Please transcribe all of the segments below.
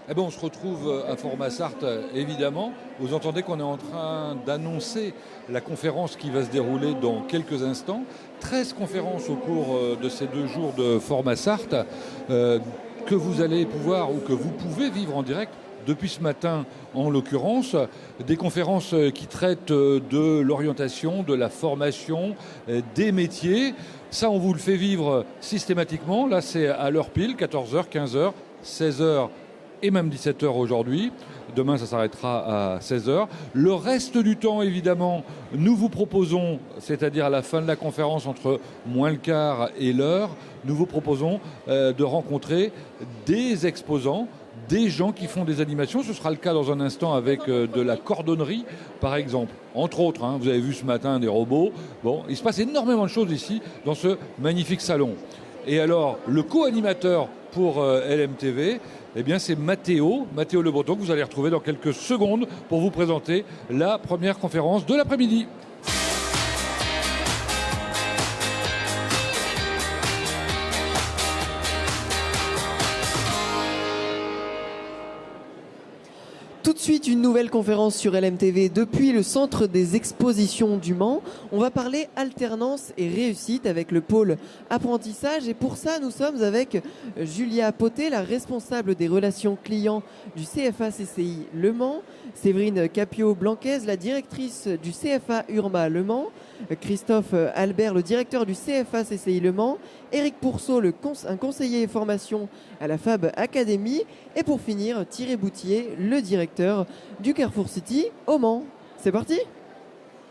Eh bien, on se retrouve à Format Sarthe, évidemment. Vous entendez qu'on est en train d'annoncer la conférence qui va se dérouler dans quelques instants. 13 conférences au cours de ces 2 jours de Format Sarthe que vous allez pouvoir ou que vous pouvez vivre en direct depuis ce matin en l'occurrence. Des conférences qui traitent de l'orientation, de la formation, des métiers. Ça, on vous le fait vivre systématiquement. Là, c'est à l'heure pile, 14h, 15h, 16h. Et même 17h aujourd'hui. Demain, ça s'arrêtera à 16h. Le reste du temps, évidemment, nous vous proposons, c'est-à-dire à la fin de la conférence, entre moins le quart et l'heure, nous vous proposons de rencontrer des exposants, des gens qui font des animations. Ce sera le cas dans un instant avec de la cordonnerie, par exemple. Entre autres, hein, vous avez vu ce matin des robots. Bon, il se passe énormément de choses ici, dans ce magnifique salon. Et alors, le co-animateur pour LMTV, eh bien, c'est Mathéo Le Breton, que vous allez retrouver dans quelques secondes pour vous présenter la première conférence de l'après-midi. Tout de suite, une nouvelle conférence sur LMTV depuis le centre des expositions du Mans. On va parler alternance et réussite avec le pôle apprentissage. Et pour ça, nous sommes avec Julia Poté, la responsable des relations clients du CFA CCI Le Mans, Séverine Capio-Blanquez, la directrice du CFA URMA Le Mans, Christophe Albert, le directeur du CFA CCI Le Mans, Éric Pourceau, un conseiller formation à la Fab Academy, et pour finir, Thierry Boutier, le directeur du Carrefour City au Mans. C'est parti ?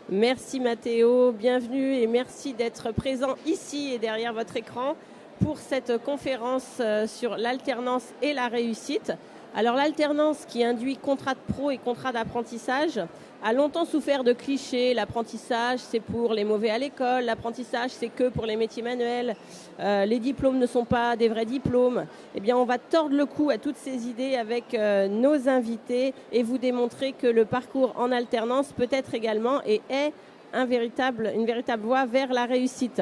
Merci Mathéo, bienvenue et merci d'être présent ici et derrière votre écran pour cette conférence sur l'alternance et la réussite. Alors l'alternance qui induit contrat de pro et contrat d'apprentissage a longtemps souffert de clichés. L'apprentissage, c'est pour les mauvais à l'école. L'apprentissage, c'est que pour les métiers manuels. Les diplômes ne sont pas des vrais diplômes. Eh bien, on va tordre le cou à toutes ces idées avec nos invités et vous démontrer que le parcours en alternance peut être également et est une véritable voie vers la réussite.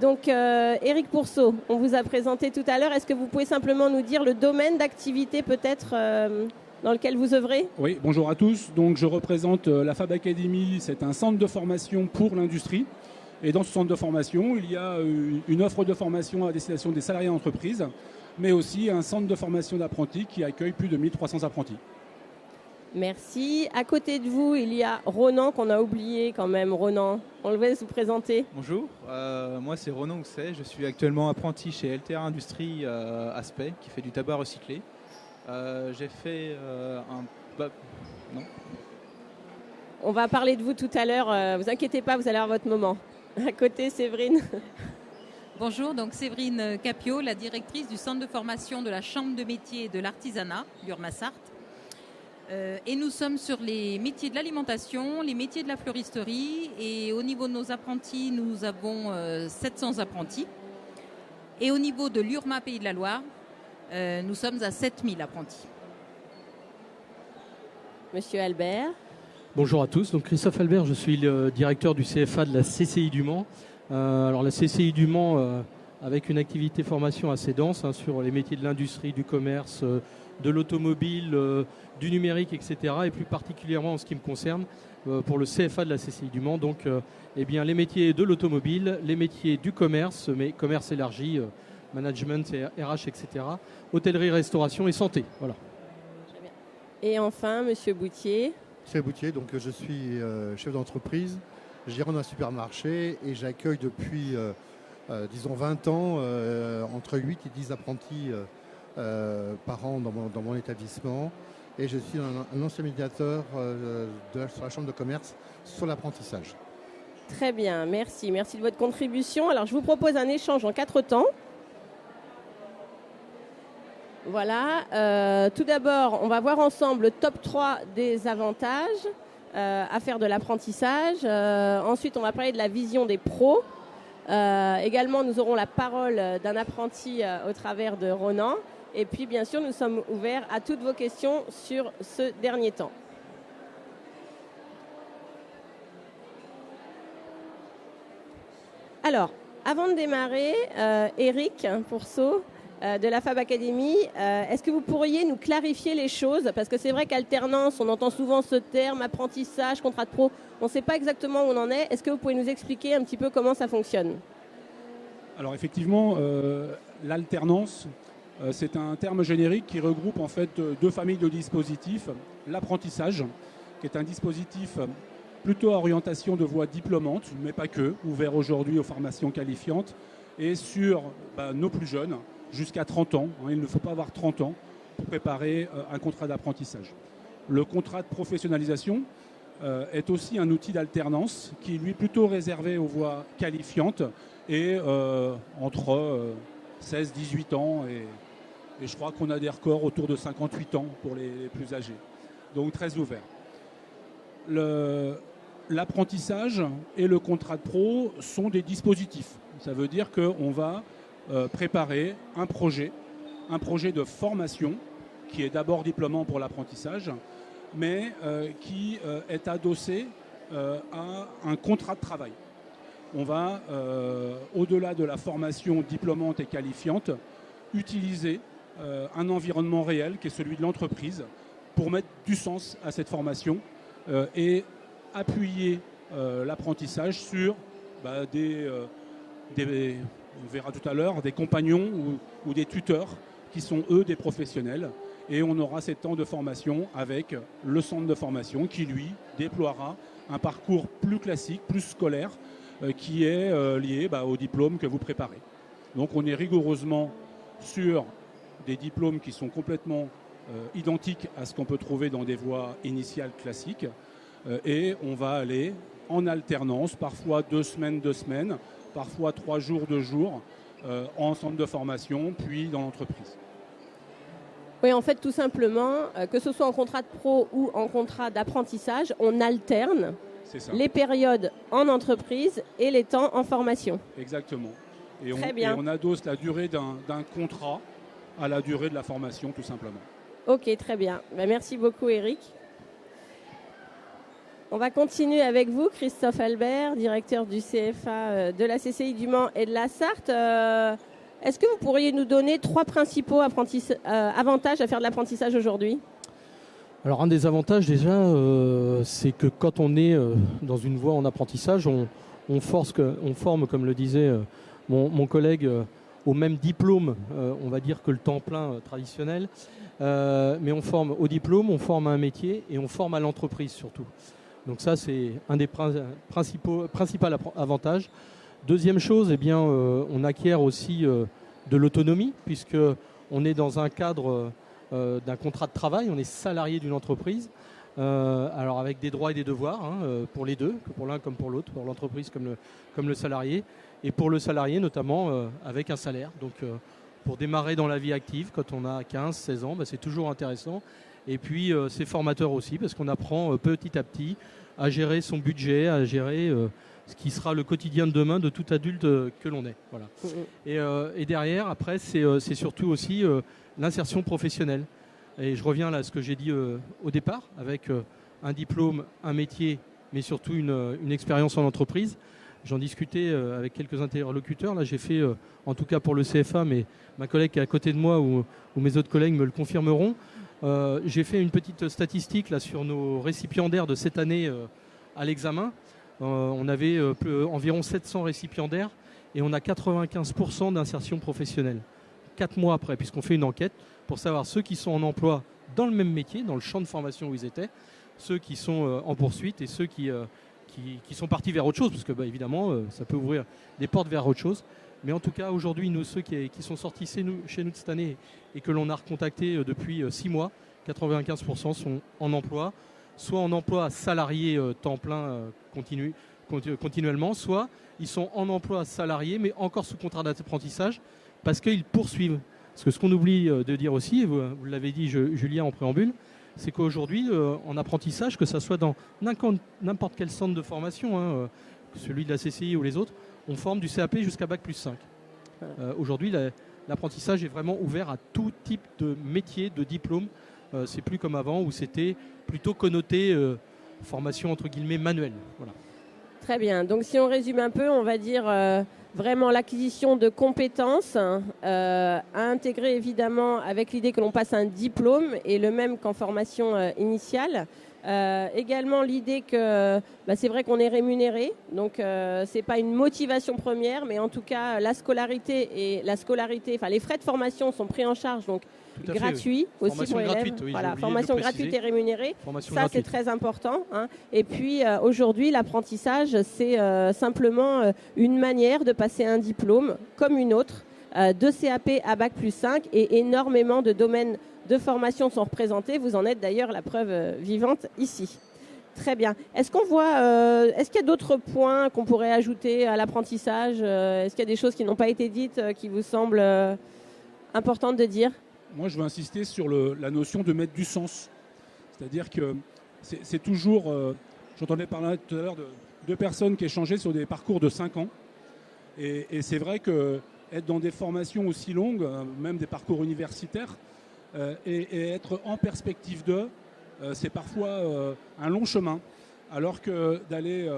Donc, Éric Pourceau, on vous a présenté tout à l'heure. Est-ce que vous pouvez simplement nous dire le domaine d'activité peut-être dans lequel vous œuvrez ? Oui, bonjour à tous. Donc, je représente la Fab Academy. C'est un centre de formation pour l'industrie. Et dans ce centre de formation, il y a une offre de formation à destination des salariés d'entreprise, mais aussi un centre de formation d'apprentis qui accueille plus de 1300 apprentis. Merci. À côté de vous, il y a Ronan, qu'on a oublié quand même. Ronan, on le laisse vous présenter. Bonjour, moi c'est Ronan Housset, je suis actuellement apprenti chez LTR Industrie Aspect, qui fait du tabac recyclé. J'ai fait non. On va parler de vous tout à l'heure, vous inquiétez pas, vous allez avoir votre moment. À côté, Séverine. Bonjour, donc Séverine Capio, la directrice du centre de formation de la Chambre de métiers et de l'artisanat, l'URMA Sarthe. Et nous sommes sur les métiers de l'alimentation, les métiers de la fleuristerie. Et au niveau de nos apprentis, nous avons 700 apprentis. Et au niveau de l'URMA Pays de la Loire, nous sommes à 7000 apprentis. Monsieur Albert. Bonjour à tous, donc Christophe Albert, je suis le directeur du CFA de la CCI du Mans. Alors la CCI du Mans, avec une activité formation assez dense sur les métiers de l'industrie, du commerce, de l'automobile, du numérique, etc. Et plus particulièrement en ce qui me concerne, pour le CFA de la CCI du Mans, donc eh bien, les métiers de l'automobile, les métiers du commerce, mais commerce élargi, management, RH, etc. Hôtellerie, restauration et santé. Voilà. Très bien. Et enfin, Monsieur Boutier. Monsieur Boutier, donc je suis chef d'entreprise, gérant d'un supermarché et j'accueille depuis, disons, 20 ans, entre 8 et 10 apprentis par an dans mon établissement. Et je suis un ancien médiateur sur la Chambre de commerce sur l'apprentissage. Très bien, merci. Merci de votre contribution. Alors, je vous propose un échange en 4 temps. Voilà. Tout d'abord, on va voir ensemble le top 3 des avantages à faire de l'apprentissage. Ensuite, on va parler de la vision des pros. Également, nous aurons la parole d'un apprenti au travers de Ronan. Et puis, bien sûr, nous sommes ouverts à toutes vos questions sur ce dernier temps. Alors, avant de démarrer, Éric Pourceau, de la Fab Academy. Est-ce que vous pourriez nous clarifier les choses? Parce que c'est vrai qu'alternance, on entend souvent ce terme, apprentissage, contrat de pro. On ne sait pas exactement où on en est. Est-ce que vous pouvez nous expliquer un petit peu comment ça fonctionne? Alors effectivement, l'alternance, c'est un terme générique qui regroupe en fait deux familles de dispositifs. L'apprentissage, qui est un dispositif plutôt à orientation de voie diplômante, mais pas que, ouvert aujourd'hui aux formations qualifiantes, et sur nos plus jeunes, jusqu'à 30 ans. Il ne faut pas avoir 30 ans pour préparer un contrat d'apprentissage. Le contrat de professionnalisation est aussi un outil d'alternance qui est lui plutôt réservé aux voies qualifiantes et entre 16-18 ans et je crois qu'on a des records autour de 58 ans pour les plus âgés. Donc très ouvert. L'apprentissage et le contrat de pro sont des dispositifs. Ça veut dire qu'on va préparer un projet de formation qui est d'abord diplômant pour l'apprentissage, mais qui est adossé à un contrat de travail. On va, au-delà de la formation diplômante et qualifiante, utiliser un environnement réel qui est celui de l'entreprise pour mettre du sens à cette formation et appuyer l'apprentissage sur on verra tout à l'heure, des compagnons ou des tuteurs qui sont eux des professionnels. Et on aura ces temps de formation avec le centre de formation qui, lui, déploiera un parcours plus classique, plus scolaire, qui est lié au diplôme que vous préparez. Donc on est rigoureusement sur des diplômes qui sont complètement identiques à ce qu'on peut trouver dans des voies initiales classiques. Et on va aller en alternance, parfois 2 semaines, parfois 3 jours, 2 jours, en centre de formation, puis dans l'entreprise. Oui, en fait, tout simplement, que ce soit en contrat de pro ou en contrat d'apprentissage, on alterne les périodes en entreprise et les temps en formation. Exactement. Et on adosse la durée d'un contrat à la durée de la formation, tout simplement. Ok, très bien. Merci beaucoup, Eric. On va continuer avec vous, Christophe Albert, directeur du CFA de la CCI du Mans et de la Sarthe. Est-ce que vous pourriez nous donner 3 principaux avantages à faire de l'apprentissage aujourd'hui? Alors un des avantages déjà, c'est que quand on est dans une voie en apprentissage, on forme, comme le disait mon collègue, au même diplôme, on va dire que le temps plein traditionnel, mais on forme au diplôme, on forme à un métier et on forme à l'entreprise surtout. Donc ça, c'est un des principaux avantages. Deuxième chose, on acquiert aussi de l'autonomie, puisqu'on est dans un cadre d'un contrat de travail, on est salarié d'une entreprise, alors avec des droits et des devoirs pour les deux, pour l'un comme pour l'autre, pour l'entreprise comme le salarié, et pour le salarié notamment avec un salaire. Donc pour démarrer dans la vie active, quand on a 15-16 ans, c'est toujours intéressant. Et puis c'est formateur aussi, parce qu'on apprend petit à petit à gérer son budget, à gérer ce qui sera le quotidien de demain de tout adulte que l'on est. Voilà. Et derrière, après, c'est surtout aussi l'insertion professionnelle. Et je reviens là à ce que j'ai dit au départ, avec un diplôme, un métier, mais surtout une expérience en entreprise. J'en discutais avec quelques interlocuteurs. Là, j'ai fait, en tout cas pour le CFA, mais ma collègue qui est à côté de moi ou mes autres collègues me le confirmeront. J'ai fait une petite statistique là, sur nos récipiendaires de cette année à l'examen. On avait environ 700 récipiendaires et on a 95% d'insertion professionnelle. 4 mois après, puisqu'on fait une enquête pour savoir ceux qui sont en emploi dans le même métier, dans le champ de formation où ils étaient, ceux qui sont en poursuite et ceux qui sont partis vers autre chose, parce que évidemment, ça peut ouvrir des portes vers autre chose. Mais en tout cas, aujourd'hui, nous, ceux qui sont sortis chez nous de cette année et que l'on a recontactés depuis 6 mois, 95% sont en emploi, soit en emploi salarié temps plein continuellement, soit ils sont en emploi salarié, mais encore sous contrat d'apprentissage, parce qu'ils poursuivent. Parce que ce qu'on oublie de dire aussi, et vous l'avez dit Julien en préambule, c'est qu'aujourd'hui, en apprentissage, que ce soit dans n'importe quel centre de formation, celui de la CCI ou les autres, on forme du CAP jusqu'à Bac+5. Aujourd'hui, l'apprentissage est vraiment ouvert à tout type de métier, de diplôme. C'est plus comme avant où c'était plutôt connoté formation entre guillemets manuelle. Voilà. Très bien. Donc si on résume un peu, on va dire vraiment l'acquisition de compétences, à intégrer évidemment avec l'idée que l'on passe un diplôme et le même qu'en formation initiale. Également l'idée que c'est vrai qu'on est rémunéré, donc c'est pas une motivation première, mais en tout cas la scolarité, enfin les frais de formation sont pris en charge, donc gratuit oui. aussi pour l'élève. Oui, voilà, formation gratuite et rémunérée. Formation ça gratuite. c'est très important. Hein. Et puis aujourd'hui l'apprentissage c'est simplement une manière de passer un diplôme comme une autre, de CAP à Bac+5, et énormément de domaines de formation sont représentés. Vous en êtes d'ailleurs la preuve vivante ici. Très bien. Est-ce qu'il y a d'autres points qu'on pourrait ajouter à l'apprentissage? Est-ce qu'il y a des choses qui n'ont pas été dites qui vous semblent importantes de dire? Moi, je veux insister sur la notion de mettre du sens. C'est-à-dire que c'est toujours... J'entendais parler tout à l'heure de deux personnes qui échangeaient sur des parcours de 5 ans. Et c'est vrai qu'être dans des formations aussi longues, même des parcours universitaires, et être en perspective d'eux, c'est parfois un long chemin. Alors que d'aller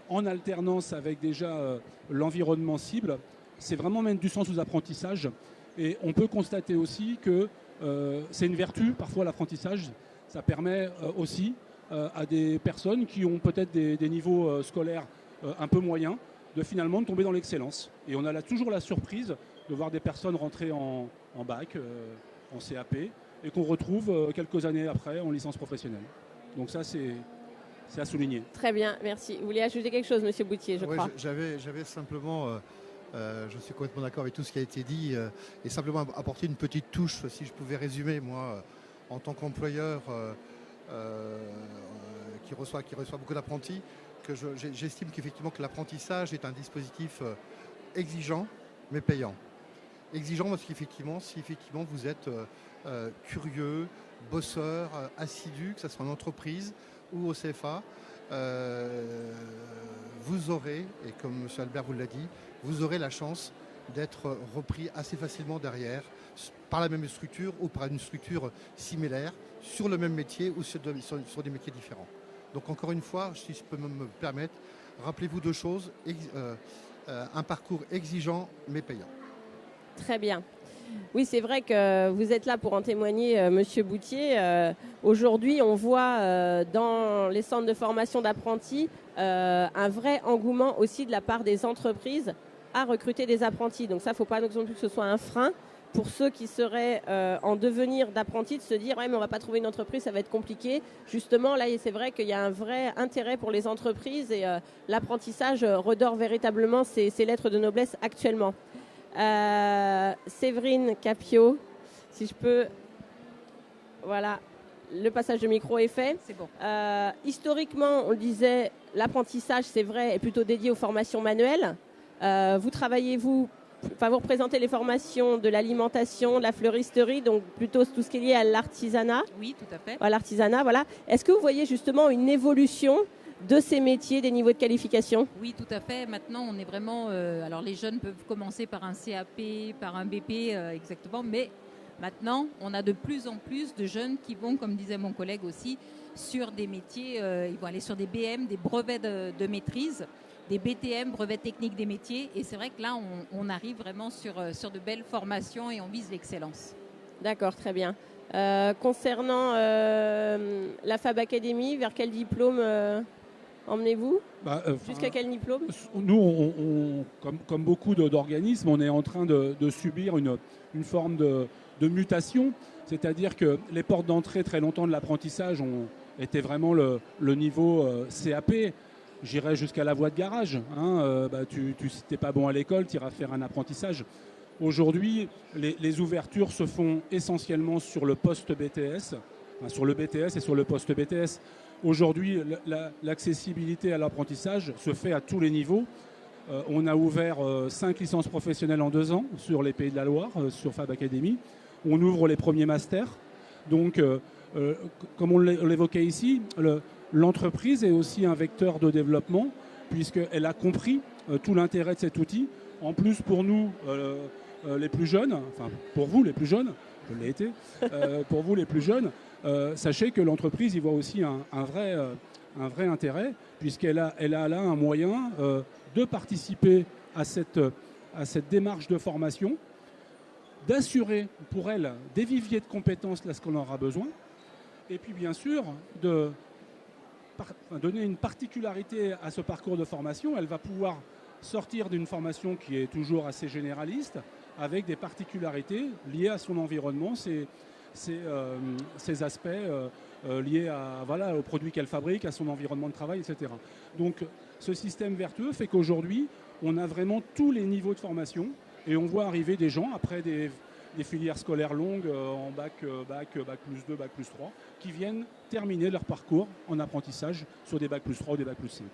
en alternance avec déjà l'environnement cible, c'est vraiment mettre du sens aux apprentissages. Et on peut constater aussi que c'est une vertu, parfois l'apprentissage. Ça permet aussi à des personnes qui ont peut-être des niveaux scolaires un peu moyens de finalement tomber dans l'excellence. Et on a toujours la surprise de voir des personnes rentrer en bac, en CAP, et qu'on retrouve quelques années après en licence professionnelle. Donc ça, c'est à souligner. Très bien, merci. Vous voulez ajouter quelque chose, Monsieur Boutier, je crois? J'avais simplement... je suis complètement d'accord avec tout ce qui a été dit et simplement apporter une petite touche, si je pouvais résumer, moi, en tant qu'employeur qui reçoit beaucoup d'apprentis, que j'estime qu'effectivement que l'apprentissage est un dispositif exigeant mais payant. Exigeant parce qu'effectivement, si effectivement vous êtes curieux, bosseur, assidu, que ce soit en entreprise ou au CFA, vous aurez, et comme M. Albert vous l'a dit, vous aurez la chance d'être repris assez facilement derrière par la même structure ou par une structure similaire sur le même métier ou sur des métiers différents. Donc encore une fois, si je peux me permettre, rappelez-vous deux choses, un parcours exigeant mais payant. Très bien. Oui, c'est vrai que vous êtes là pour en témoigner, Monsieur Boutier. Aujourd'hui, on voit dans les centres de formation d'apprentis un vrai engouement aussi de la part des entreprises à recruter des apprentis. Donc ça, il ne faut pas non plus que ce soit un frein pour ceux qui seraient en devenir d'apprentis, de se dire ouais, mais on ne va pas trouver une entreprise, ça va être compliqué. Justement, là, c'est vrai qu'il y a un vrai intérêt pour les entreprises et l'apprentissage redore véritablement ses lettres de noblesse actuellement. Séverine Capio, si je peux, voilà, le passage de micro est fait. C'est bon. Historiquement, on le disait, l'apprentissage, c'est vrai, est plutôt dédié aux formations manuelles. Vous représentez les formations de l'alimentation, de la fleuristerie, donc plutôt tout ce qui est lié à l'artisanat. Oui, tout à fait. À l'artisanat, voilà. Est-ce que vous voyez justement une évolution de ces métiers, des niveaux de qualification? Oui, tout à fait. Maintenant, on est vraiment... alors, les jeunes peuvent commencer par un CAP, par un BP, exactement. Mais maintenant, on a de plus en plus de jeunes qui vont, comme disait mon collègue aussi, sur des métiers. Ils vont aller sur des BM, des brevets de maîtrise, des BTM, brevets techniques des métiers. Et c'est vrai que là, on arrive vraiment sur de belles formations et on vise l'excellence. D'accord, très bien. Concernant la Fab Academy, vers quel diplôme emmenez-vous? Jusqu'à quel diplôme? Nous, comme beaucoup d'organismes, on est en train de subir une forme de mutation. C'est-à-dire que les portes d'entrée très longtemps de l'apprentissage étaient vraiment le niveau CAP. J'irais jusqu'à la voie de garage. Tu n'es pas bon à l'école, tu iras faire un apprentissage. Aujourd'hui, les ouvertures se font essentiellement sur le post-BTS, sur le BTS et sur le post-BTS. Aujourd'hui, l'accessibilité à l'apprentissage se fait à tous les niveaux. On a ouvert 5 licences professionnelles en 2 ans sur les Pays de la Loire, sur Fab Academy. On ouvre les premiers masters. Donc, comme on l'évoquait ici, l'entreprise est aussi un vecteur de développement puisqu'elle a compris tout l'intérêt de cet outil. En plus, pour nous, les plus jeunes, enfin pour vous les plus jeunes, je l'ai été, pour vous les plus jeunes, sachez que l'entreprise y voit aussi un vrai intérêt puisqu'elle a là un moyen de participer à cette démarche de formation, d'assurer pour elle des viviers de compétences lorsqu'on aura besoin, et puis bien sûr de donner une particularité à ce parcours de formation. Elle va pouvoir sortir d'une formation qui est toujours assez généraliste, avec des particularités liées à son environnement, ces aspects liés aux produits qu'elle fabrique, à son environnement de travail, etc. Donc ce système vertueux fait qu'aujourd'hui, on a vraiment tous les niveaux de formation et on voit arriver des gens après des filières scolaires longues en bac plus 2, bac plus 3, qui viennent terminer leur parcours en apprentissage sur des bac plus 3 ou des bac plus 5.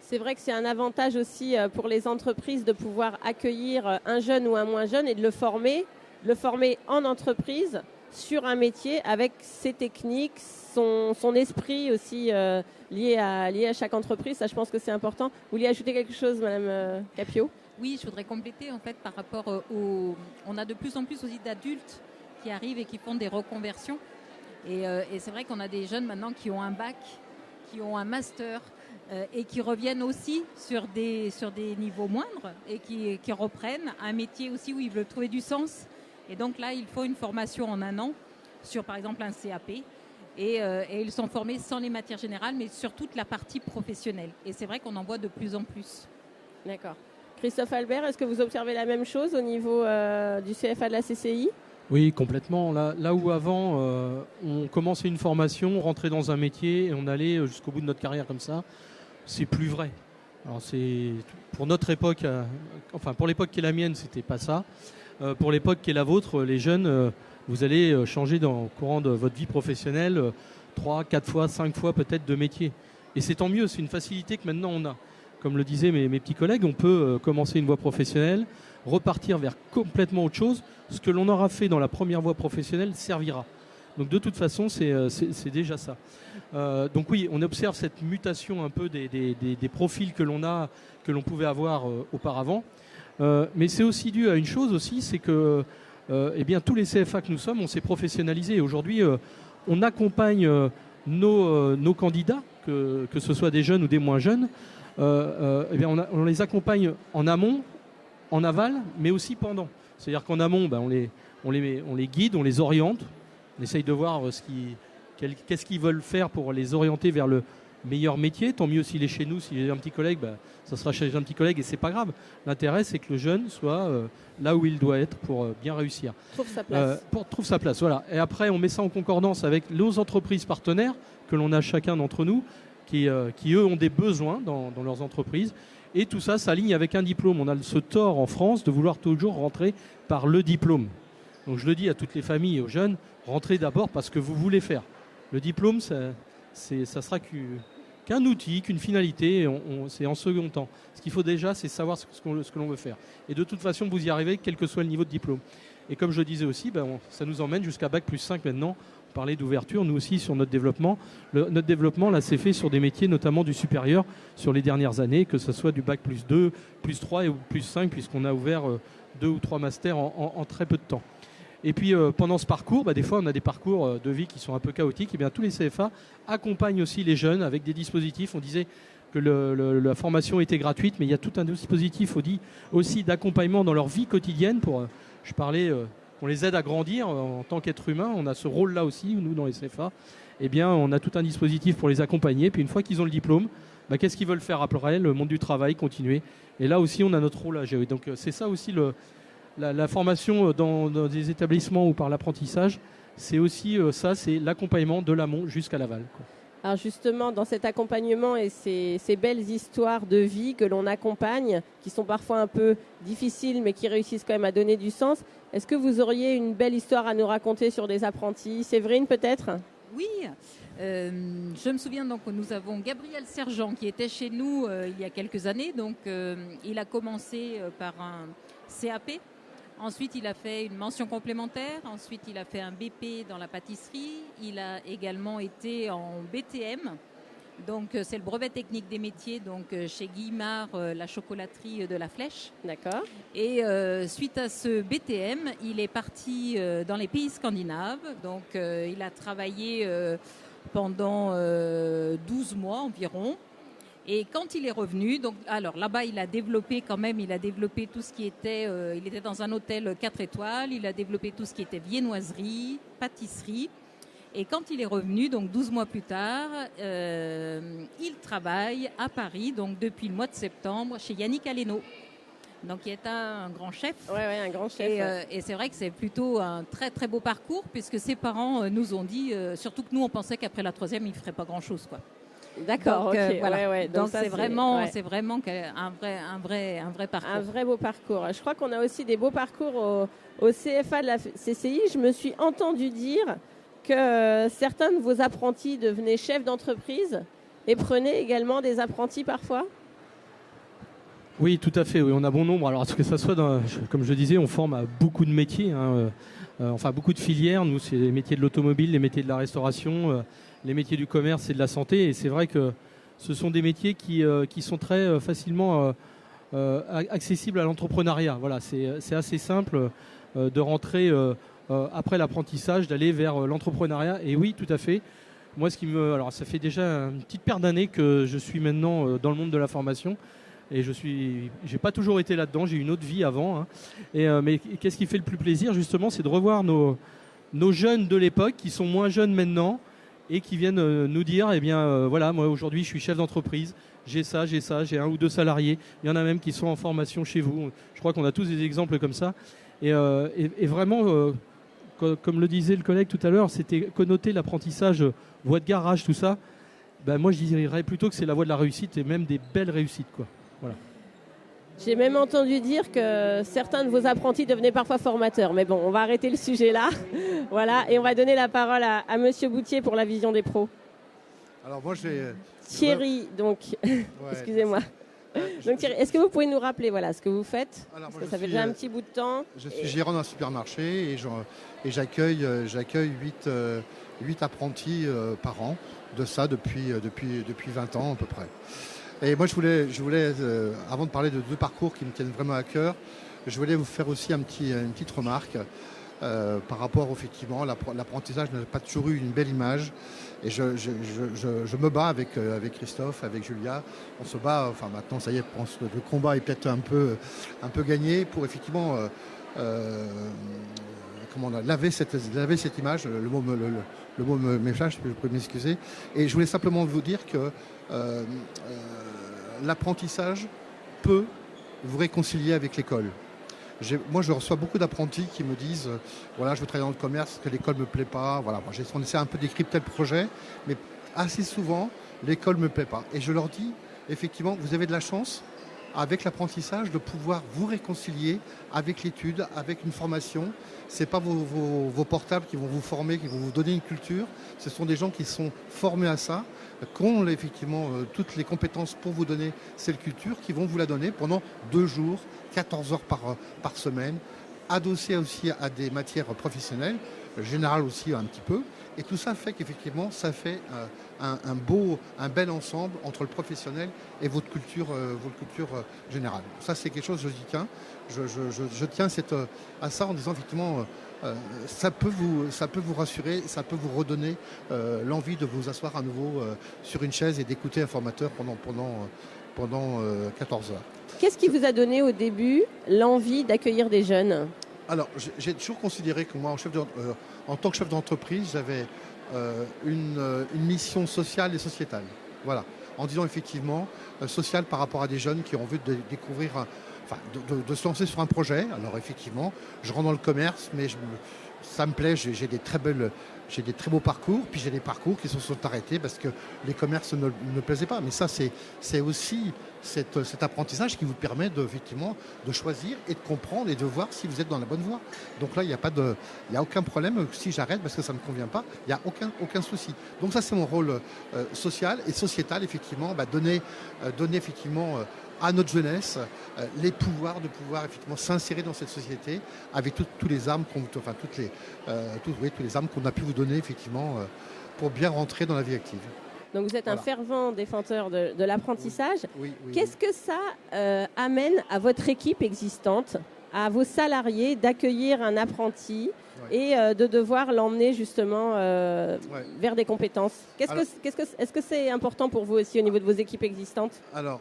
C'est vrai que c'est un avantage aussi pour les entreprises de pouvoir accueillir un jeune ou un moins jeune et de le former en entreprise sur un métier avec ses techniques, son esprit aussi lié à chaque entreprise. Ça, je pense que c'est important. Vous vouliez ajouter quelque chose, Madame Capio ? Oui, je voudrais compléter en fait par rapport on a de plus en plus aussi d'adultes qui arrivent et qui font des reconversions. Et c'est vrai qu'on a des jeunes maintenant qui ont un bac, qui ont un master et qui reviennent aussi sur des niveaux moindres et qui reprennent un métier aussi où ils veulent trouver du sens. Et donc là, il faut une formation en 1 an sur par exemple un CAP. Et ils sont formés sans les matières générales, mais sur toute la partie professionnelle. Et c'est vrai qu'on en voit de plus en plus. D'accord. Christophe Albert, est-ce que vous observez la même chose au niveau du CFA de la CCI ? Oui, complètement. Là où avant, on commençait une formation, on rentrait dans un métier et on allait jusqu'au bout de notre carrière comme ça, c'est plus vrai. Alors c'est pour notre époque, pour l'époque qui est la mienne, c'était pas ça. Pour l'époque qui est la vôtre, les jeunes, vous allez changer dans le courant de votre vie professionnelle 3, 4 fois, 5 fois peut-être de métier. Et c'est tant mieux, c'est une facilité que maintenant on a. Comme le disaient mes petits collègues, on peut commencer une voie professionnelle, repartir vers complètement autre chose. Ce que l'on aura fait dans la première voie professionnelle servira. Donc de toute façon, c'est déjà ça. Donc oui, on observe cette mutation un peu des profils que l'on pouvait avoir auparavant. Mais c'est aussi dû à une chose aussi, c'est que tous les CFA que nous sommes, on s'est professionnalisé. Aujourd'hui, on accompagne nos candidats, que ce soit des jeunes ou des moins jeunes. On les accompagne en amont, en aval, mais aussi pendant. C'est-à-dire qu'en amont, on les guide, on les oriente, on essaye de voir qu'est-ce qu'ils veulent faire pour les orienter vers le meilleur métier. Tant mieux s'il est chez nous, s'il est un petit collègue, ça sera chez un petit collègue et c'est pas grave. L'intérêt, c'est que le jeune soit là où il doit être pour bien réussir. Trouve sa place. Trouve sa place, voilà. Et après, on met ça en concordance avec nos entreprises partenaires que l'on a chacun d'entre nous, qui eux ont des besoins dans leurs entreprises. Et tout ça s'aligne avec un diplôme. On a ce tort en France de vouloir toujours rentrer par le diplôme. Donc je le dis à toutes les familles et aux jeunes, rentrez d'abord parce que vous voulez faire. Le diplôme, ça sera qu'un outil, qu'une finalité, c'est en second temps. Ce qu'il faut déjà, c'est savoir ce que l'on veut faire. Et de toute façon, vous y arrivez, quel que soit le niveau de diplôme. Et comme je le disais aussi, ça nous emmène jusqu'à Bac plus 5 maintenant. On parlait d'ouverture, nous aussi, sur notre développement. Notre développement, là, s'est fait sur des métiers, notamment du supérieur, sur les dernières années, que ce soit du Bac plus 2, plus 3 et plus 5, puisqu'on a ouvert 2 ou 3 masters en très peu de temps. Et puis pendant ce parcours, des fois on a des parcours de vie qui sont un peu chaotiques. Et bien tous les CFA accompagnent aussi les jeunes avec des dispositifs. On disait que la formation était gratuite, mais il y a tout un dispositif aussi d'accompagnement dans leur vie quotidienne. Je parlais, on les aide à grandir en tant qu'être humain. On a ce rôle-là aussi, nous dans les CFA. Eh bien on a tout un dispositif pour les accompagner. Puis une fois qu'ils ont le diplôme, qu'est-ce qu'ils veulent faire après? Le monde du travail, continuer. Et là aussi on a notre rôle à jouer. Donc c'est ça aussi la formation dans des établissements ou par l'apprentissage, c'est aussi c'est l'accompagnement de l'amont jusqu'à l'aval. Alors justement, dans cet accompagnement et ces belles histoires de vie que l'on accompagne, qui sont parfois un peu difficiles, mais qui réussissent quand même à donner du sens, est-ce que vous auriez une belle histoire à nous raconter sur des apprentis? Séverine, peut-être? Oui, je me souviens donc que nous avons Gabriel Sergent qui était chez nous il y a quelques années. Donc il a commencé par un CAP. Ensuite, il a fait une mention complémentaire. Ensuite, il a fait un BP dans la pâtisserie. Il a également été en BTM. Donc, c'est le brevet technique des métiers. Donc, chez Guillemard, la chocolaterie de la Flèche. D'accord. Et suite à ce BTM, il est parti dans les pays scandinaves. Donc, il a travaillé pendant 12 mois environ. Et quand il est revenu, donc alors là-bas il a développé tout ce qui était, il était dans un hôtel 4 étoiles, il a développé tout ce qui était viennoiserie, pâtisserie. Et quand il est revenu, donc 12 mois plus tard, il travaille à Paris, donc depuis le mois de septembre, chez Yannick Aleno. Donc il est un grand chef. Ouais, un grand chef. Et c'est vrai que c'est plutôt un très très beau parcours, puisque ses parents nous ont dit, surtout que nous on pensait qu'après la 3e il ferait pas grand chose, quoi. D'accord, donc, ok. voilà. Donc ça, c'est vraiment un vrai parcours. Un vrai beau parcours. Je crois qu'on a aussi des beaux parcours au CFA de la CCI. Je me suis entendu dire que certains de vos apprentis devenaient chefs d'entreprise et prenaient également des apprentis parfois. Oui, tout à fait. Oui, on a bon nombre. Alors, que ça soit, comme je disais, on forme à beaucoup de métiers, enfin beaucoup de filières. Nous, c'est les métiers de l'automobile, les métiers de la restauration, les métiers du commerce et de la santé. Et c'est vrai que ce sont des métiers qui sont très facilement accessibles à l'entrepreneuriat. Voilà, c'est assez simple de rentrer après l'apprentissage, d'aller vers l'entrepreneuriat. Et oui, tout à fait. Moi, alors, ça fait déjà une petite paire d'années que je suis maintenant dans le monde de la formation. Et j'ai pas toujours été là-dedans, j'ai eu une autre vie avant. Mais qu'est-ce qui fait le plus plaisir, justement, c'est de revoir nos jeunes de l'époque qui sont moins jeunes maintenant et qui viennent nous dire, voilà, moi aujourd'hui je suis chef d'entreprise, j'ai ça, j'ai 1 ou 2 salariés. Il y en a même qui sont en formation chez vous. Je crois qu'on a tous des exemples comme ça. Et vraiment, comme le disait le collègue tout à l'heure, c'était connoté l'apprentissage, voie de garage, tout ça. Ben moi je dirais plutôt que c'est la voie de la réussite et même des belles réussites, quoi. Voilà. J'ai même entendu dire que certains de vos apprentis devenaient parfois formateurs. Mais bon, on va arrêter le sujet là. Voilà, et on va donner la parole à Monsieur Boutier pour la vision des pros. Alors moi j'ai... Thierry, donc, excusez-moi. Donc Thierry, est-ce que vous pouvez nous rappeler ce que vous faites? Parce que ça fait déjà un petit bout de temps. Je suis gérant d'un supermarché et j'accueille 8 apprentis par an, de ça depuis 20 ans à peu près. Et moi je voulais avant de parler de 2 parcours qui me tiennent vraiment à cœur, je voulais vous faire aussi une petite remarque par rapport effectivement l'apprentissage n'a pas toujours eu une belle image. Et je me bats avec Christophe, avec Julia. On se bat, enfin maintenant ça y est, je pense que le combat est peut-être un peu gagné pour effectivement laver cette image. Le mot m'échappe, je peux m'excuser. Et je voulais simplement vous dire que l'apprentissage peut vous réconcilier avec l'école. Moi, je reçois beaucoup d'apprentis qui me disent voilà, je veux travailler dans le commerce, que l'école ne me plaît pas. Voilà, on essaie un peu de décrypter le projet, mais assez souvent, l'école ne me plaît pas. Et je leur dis, effectivement, vous avez de la chance, avec l'apprentissage, de pouvoir vous réconcilier avec l'étude, avec une formation. Ce n'est pas vos portables qui vont vous former, qui vont vous donner une culture. Ce sont des gens qui sont formés à ça, qui ont effectivement toutes les compétences pour vous donner cette culture, qui vont vous la donner pendant 2 jours, 14 heures par semaine, adossé aussi à des matières professionnelles, générales aussi un petit peu. Et tout ça fait qu'effectivement, ça fait un bel ensemble entre le professionnel et votre culture générale. Ça, c'est quelque chose, je tiens à ça en disant effectivement, ça peut vous rassurer, ça peut vous redonner l'envie de vous asseoir à nouveau sur une chaise et d'écouter un formateur pendant 14 heures. Qu'est-ce qui vous a donné au début l'envie d'accueillir des jeunes ? Alors, j'ai toujours considéré que moi, en tant que chef d'entreprise, j'avais une mission sociale et sociétale. Voilà. En disant effectivement, sociale par rapport à des jeunes qui ont envie de découvrir, de se lancer sur un projet. Alors effectivement, je rentre dans le commerce, mais ça me plaît, j'ai des très beaux parcours, puis j'ai des parcours qui se sont arrêtés parce que les commerces ne me plaisaient pas. Mais ça, c'est aussi cet apprentissage qui vous permet effectivement de choisir et de comprendre et de voir si vous êtes dans la bonne voie. Donc là, il n'y a aucun problème. Si j'arrête parce que ça ne me convient pas, il n'y a aucun souci. Donc ça, c'est mon rôle social et sociétal, effectivement, donner effectivement à notre jeunesse les pouvoirs de pouvoir effectivement s'insérer dans cette société avec tous les armes tous les armes qu'on a pu vous donner effectivement pour bien rentrer dans la vie active. Donc vous êtes un fervent défenseur de l'apprentissage. Oui, Qu'est-ce que ça amène à votre équipe existante, à vos salariés, d'accueillir un apprenti et de devoir l'emmener justement vers des compétences. Est-ce que c'est important pour vous aussi au niveau de vos équipes existantes? Alors,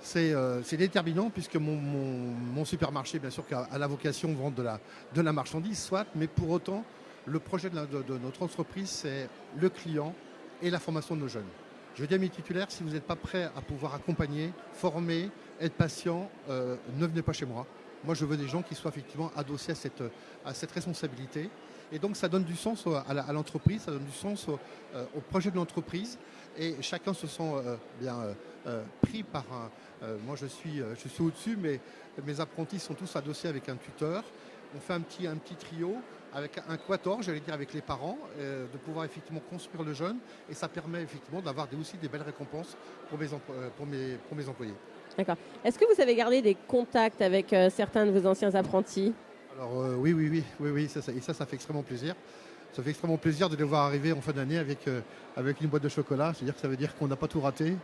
c'est déterminant puisque mon supermarché, bien sûr, a la vocation de vendre de la marchandise, soit, mais pour autant, le projet de notre entreprise, c'est le client et la formation de nos jeunes. Je dis à mes titulaires, si vous n'êtes pas prêts à pouvoir accompagner, former, être patient, ne venez pas chez moi. Moi, je veux des gens qui soient effectivement adossés à cette responsabilité. Et donc, ça donne du sens à l'entreprise, ça donne du sens au projet de l'entreprise. Et chacun se sent pris par moi, je suis au-dessus, mais mes apprentis sont tous adossés avec un tuteur. On fait un petit trio avec un quator, j'allais dire, avec les parents, de pouvoir effectivement construire le jeune. Et ça permet effectivement d'avoir aussi des belles récompenses pour mes employés. D'accord. Est-ce que vous avez gardé des contacts avec certains de vos anciens apprentis? Alors oui, ça fait extrêmement plaisir. Ça fait extrêmement plaisir de les voir arriver en fin d'année avec une boîte de chocolat. C'est-à-dire que ça veut dire qu'on n'a pas tout raté.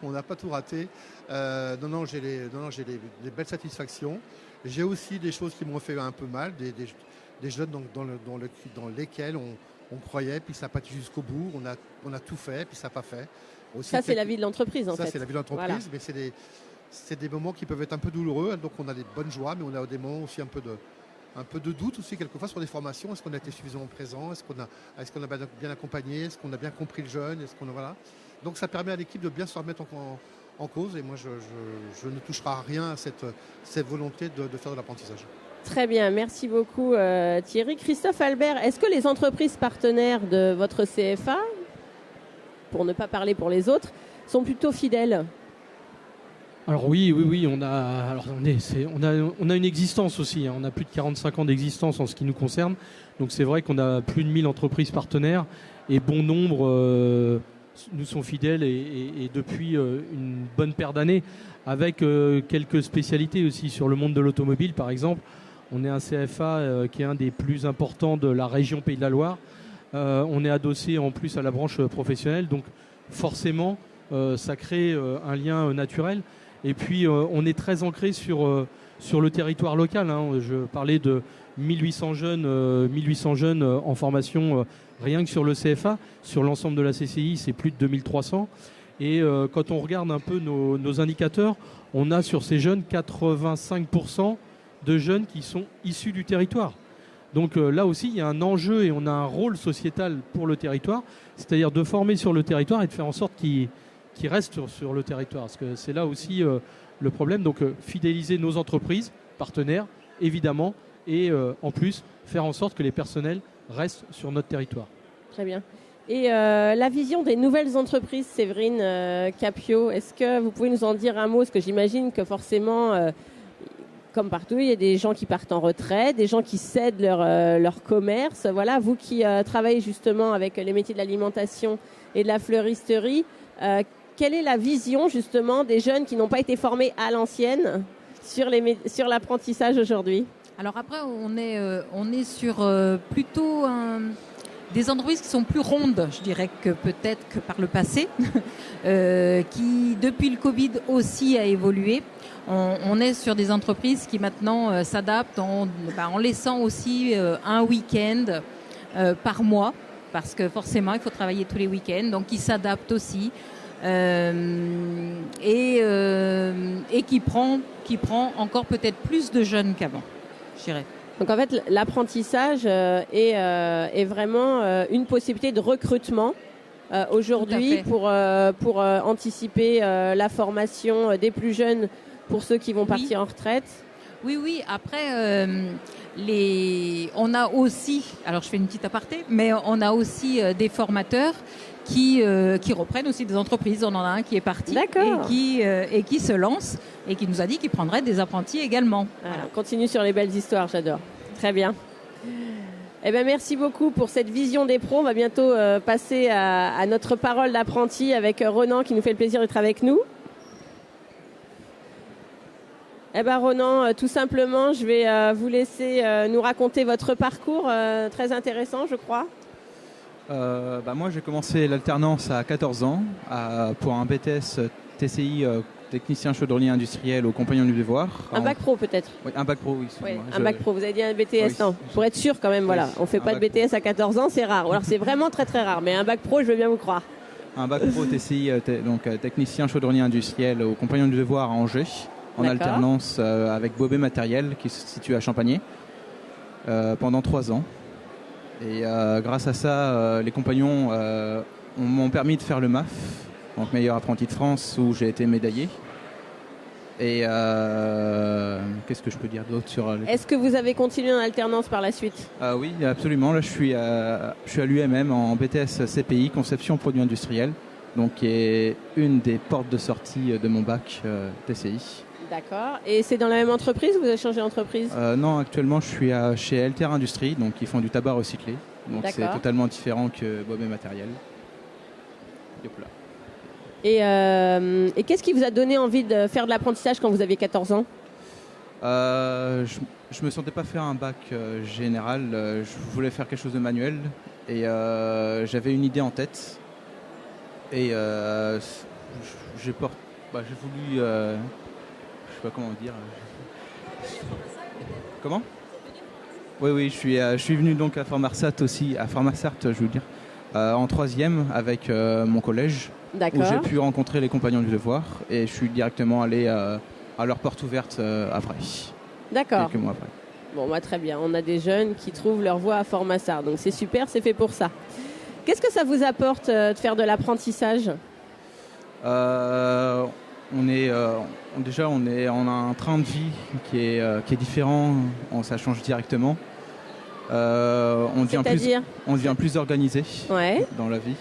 On n'a pas tout raté. J'ai des belles satisfactions. J'ai aussi des choses qui m'ont fait un peu mal, des jeunes dans lesquels on croyait, puis ça n'a pas été jusqu'au bout. On a tout fait, puis ça n'a pas fait. Aussi, ça, c'est la vie de l'entreprise, en fait. Ça, c'est la vie de l'entreprise, voilà. Mais c'est des moments qui peuvent être un peu douloureux. Donc, on a des bonnes joies, mais on a des moments aussi un peu de doute aussi, quelquefois, sur des formations. Est-ce qu'on a été suffisamment présent? Est-ce qu'on a bien accompagné? Est-ce qu'on a bien compris le jeune? Voilà. Donc, ça permet à l'équipe de bien se remettre en cause. Et moi, je ne toucherai à rien à cette volonté de faire de l'apprentissage. Très bien, merci beaucoup Thierry. Christophe Albert, est-ce que les entreprises partenaires de votre CFA, pour ne pas parler pour les autres, sont plutôt fidèles? Alors oui, on a une existence aussi, hein. On a plus de 45 ans d'existence en ce qui nous concerne. Donc c'est vrai qu'on a plus de 1000 entreprises partenaires et bon nombre nous sont fidèles et depuis une bonne paire d'années, avec quelques spécialités aussi sur le monde de l'automobile par exemple. On est un CFA qui est un des plus importants de la région Pays de la Loire. On est adossé en plus à la branche professionnelle, donc forcément ça crée un lien naturel. Et puis on est très ancré sur le territoire local, hein. Je parlais de 1800 jeunes en formation rien que sur le CFA. Sur l'ensemble de la CCI, c'est plus de 2300. Et quand on regarde un peu nos indicateurs, on a sur ces jeunes 85% de jeunes qui sont issus du territoire. Donc là aussi, il y a un enjeu et on a un rôle sociétal pour le territoire, c'est-à-dire de former sur le territoire et de faire en sorte qu'ils restent sur le territoire. Parce que c'est là aussi le problème. Donc fidéliser nos entreprises, partenaires, évidemment, et en plus, faire en sorte que les personnels restent sur notre territoire. Très bien. Et la vision des nouvelles entreprises, Séverine Capio, est-ce que vous pouvez nous en dire un mot? Parce que j'imagine que forcément... comme partout, il y a des gens qui partent en retraite, des gens qui cèdent leur commerce. Voilà, vous qui travaillez justement avec les métiers de l'alimentation et de la fleuristerie, quelle est la vision justement des jeunes qui n'ont pas été formés à l'ancienne sur l'apprentissage aujourd'hui? Alors après, on est sur plutôt des entreprises qui sont plus rondes, je dirais, que peut-être que par le passé, qui depuis le Covid aussi a évolué. On est sur des entreprises qui maintenant s'adaptent en laissant aussi un week-end par mois, parce que forcément il faut travailler tous les week-ends, donc ils s'adaptent aussi et qui prend encore peut-être plus de jeunes qu'avant, je dirais. Donc en fait l'apprentissage est vraiment une possibilité de recrutement aujourd'hui pour anticiper la formation des plus jeunes, pour ceux qui vont partir en retraite. Oui. Après, on a aussi, alors je fais une petite aparté, mais on a aussi des formateurs qui reprennent aussi des entreprises. On en a un qui est parti et qui se lance et qui nous a dit qu'il prendrait des apprentis également. Voilà. Continue sur les belles histoires, j'adore. Très bien. Eh bien, merci beaucoup pour cette vision des pros. On va bientôt passer à notre parole d'apprenti avec Ronan qui nous fait le plaisir d'être avec nous. Eh bien Ronan, tout simplement, je vais vous laisser nous raconter votre parcours, très intéressant je crois. Moi j'ai commencé l'alternance à 14 ans pour un BTS TCI, technicien chaudronnier industriel au Compagnon du Devoir. Un bac pro peut-être. Oui, un bac pro, oui. Oui, excuse-moi. un bac pro. Vous avez dit un BTS, Oui. non. Pour être sûr quand même, voilà. On fait un pas de bac BTS à 14 ans, c'est rare. Ou alors c'est vraiment très très rare. Mais un bac pro, je veux bien vous croire. Un bac pro TCI, technicien chaudronnier industriel au Compagnon du Devoir à Angers, en D'accord. alternance avec Bobet Matériel qui se situe à Champagné pendant 3 ans. Et grâce à ça, les compagnons m'ont permis de faire le MAF, donc meilleur apprenti de France, où j'ai été médaillé. Et qu'est-ce que je peux dire d'autre sur Est-ce que vous avez continué en alternance par la suite? Oui, absolument. Là, je suis à l'UMM en BTS CPI, conception produits industriels, donc qui est une des portes de sortie de mon bac TCI. D'accord. Et c'est dans la même entreprise ou vous avez changé d'entreprise? Non, actuellement, je suis chez LTR Industrie, donc ils font du tabac recyclé. Donc c'est D'accord. totalement différent que Bobet Matériel. Yop là. Et qu'est-ce qui vous a donné envie de faire de l'apprentissage quand vous aviez 14 ans? Je me sentais pas faire un bac général. Je voulais faire quelque chose de manuel et j'avais une idée en tête. Et j'ai voulu, je sais pas comment dire. Comment? Oui, je suis venu donc à Formarsat aussi, à Formarsat, je veux dire, en 3e avec mon collège. Où D'accord. j'ai pu rencontrer les Compagnons du Devoir et je suis directement allé à leur porte ouverte après, D'accord. quelques mois après. Bon, bah, très bien. On a des jeunes qui trouvent leur voie à Formassart. Donc c'est super, c'est fait pour ça. Qu'est-ce que ça vous apporte de faire de l'apprentissage? On a un train de vie qui est différent, ça change directement. On devient plus organisé Ouais. dans la vie.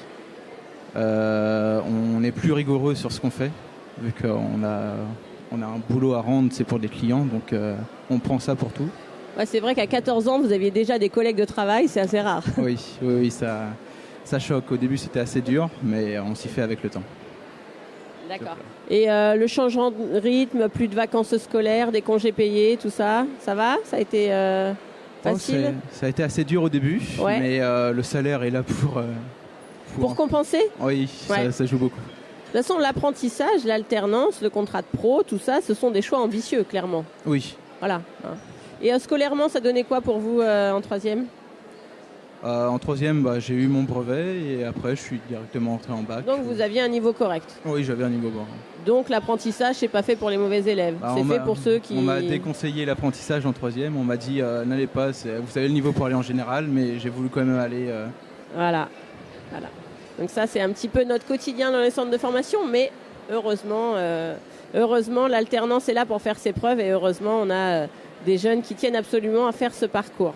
On est plus rigoureux sur ce qu'on fait, vu qu'on a un boulot à rendre, c'est pour des clients, donc on prend ça pour tout. Ouais, c'est vrai qu'à 14 ans, vous aviez déjà des collègues de travail, c'est assez rare. Oui, ça choque. Au début, c'était assez dur, mais on s'y fait avec le temps. D'accord. Et le changement de rythme, plus de vacances scolaires, des congés payés, tout ça, ça va? Ça a été facile? Ça a été assez dur au début, Ouais. mais le salaire est là Pour compenser? Oui, Ouais. ça joue beaucoup. De toute façon, l'apprentissage, l'alternance, le contrat de pro, tout ça, ce sont des choix ambitieux, clairement. Oui. Voilà. Et scolairement, ça donnait quoi pour vous en 3e? En 3e, j'ai eu mon brevet et après, je suis directement entré en bac. Donc vous aviez un niveau correct. Oui, j'avais un niveau bon. Donc l'apprentissage, c'est pas fait pour les mauvais élèves. C'est fait pour ceux qui... On m'a déconseillé l'apprentissage en 3e. On m'a dit, n'allez pas, vous avez le niveau pour aller en général, mais j'ai voulu quand même aller... Voilà. Donc ça, c'est un petit peu notre quotidien dans les centres de formation, mais heureusement, l'alternance est là pour faire ses preuves et heureusement, on a des jeunes qui tiennent absolument à faire ce parcours.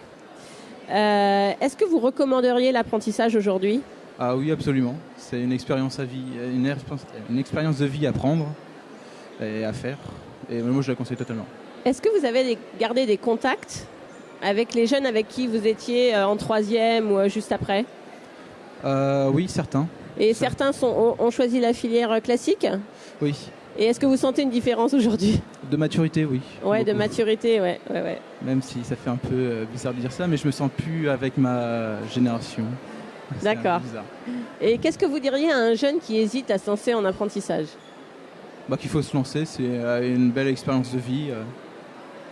Est-ce que vous recommanderiez l'apprentissage aujourd'hui? Ah oui, absolument. C'est une expérience à vie, une expérience de vie à prendre et à faire. Et moi, je la conseille totalement. Est-ce que vous avez gardé des contacts avec les jeunes avec qui vous étiez en 3e ou juste après? Oui, certains. Et certains ont choisi la filière classique? Oui. Et est-ce que vous sentez une différence aujourd'hui? De maturité, oui. Ouais, de Beaucoup. maturité, ouais. Même si ça fait un peu bizarre de dire ça, mais je me sens plus avec ma génération. C'est un peu D'accord. bizarre. Et qu'est-ce que vous diriez à un jeune qui hésite à se lancer en apprentissage? Qu'il faut se lancer, c'est une belle expérience de vie,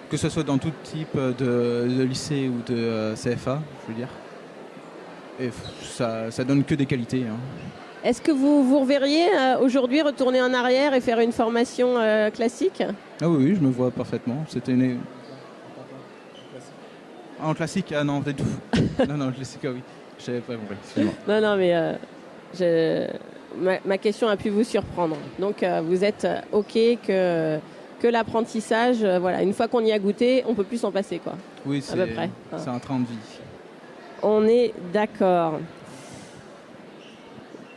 que ce soit dans tout type de lycée ou de CFA, je veux dire. Et ça donne que des qualités. Hein. Est-ce que vous vous reverriez aujourd'hui retourner en arrière et faire une formation classique? Ah oui, je me vois parfaitement. C'était une... en classique, ah non, pas du tout. non, classique, ah oui. Je n'avais pas compris, excusez-moi. Non, mais ma question a pu vous surprendre. Donc vous êtes OK que l'apprentissage, voilà, une fois qu'on y a goûté, on ne peut plus s'en passer, quoi. Oui, à peu près. C'est un train de vie. On est d'accord.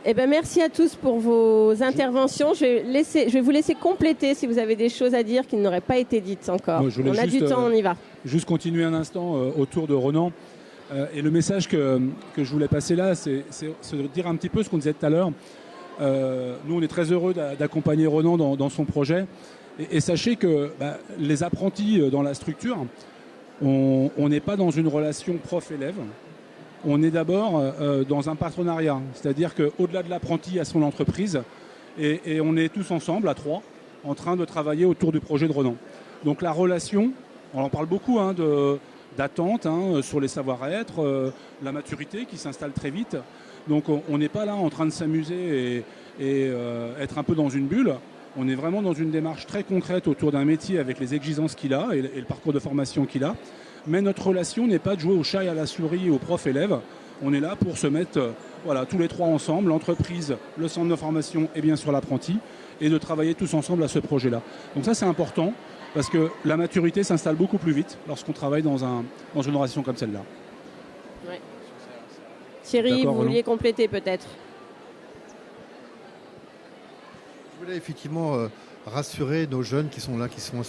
Eh ben, merci à tous pour vos interventions. Je vais vous laisser compléter si vous avez des choses à dire qui n'auraient pas été dites encore. Moi, je voulais on a juste, du temps, on y va. Juste continuer un instant autour de Ronan. Et le message que je voulais passer là, c'est de dire un petit peu ce qu'on disait tout à l'heure. Nous, on est très heureux d'accompagner Ronan dans son projet. Et sachez que les apprentis dans la structure, on n'est pas dans une relation prof-élève. On est d'abord dans un partenariat. C'est-à-dire qu'au-delà de l'apprenti à son entreprise, Et on est tous ensemble, à 3, en train de travailler autour du projet de Renan. Donc la relation, on en parle beaucoup d'attente sur les savoir-être, la maturité qui s'installe très vite. Donc on n'est pas là en train de s'amuser et être un peu dans une bulle. On est vraiment dans une démarche très concrète autour d'un métier avec les exigences qu'il a et le parcours de formation qu'il a. Mais notre relation n'est pas de jouer au chat et à la souris, au prof-élève. On est là pour se mettre tous les 3 ensemble, l'entreprise, le centre de formation et bien sûr l'apprenti, et de travailler tous ensemble à ce projet-là. Donc ça c'est important parce que la maturité s'installe beaucoup plus vite lorsqu'on travaille dans une relation comme celle-là. Ouais. Thierry, vous vouliez compléter peut-être? Je voulais effectivement rassurer nos jeunes qui sont là, qui sont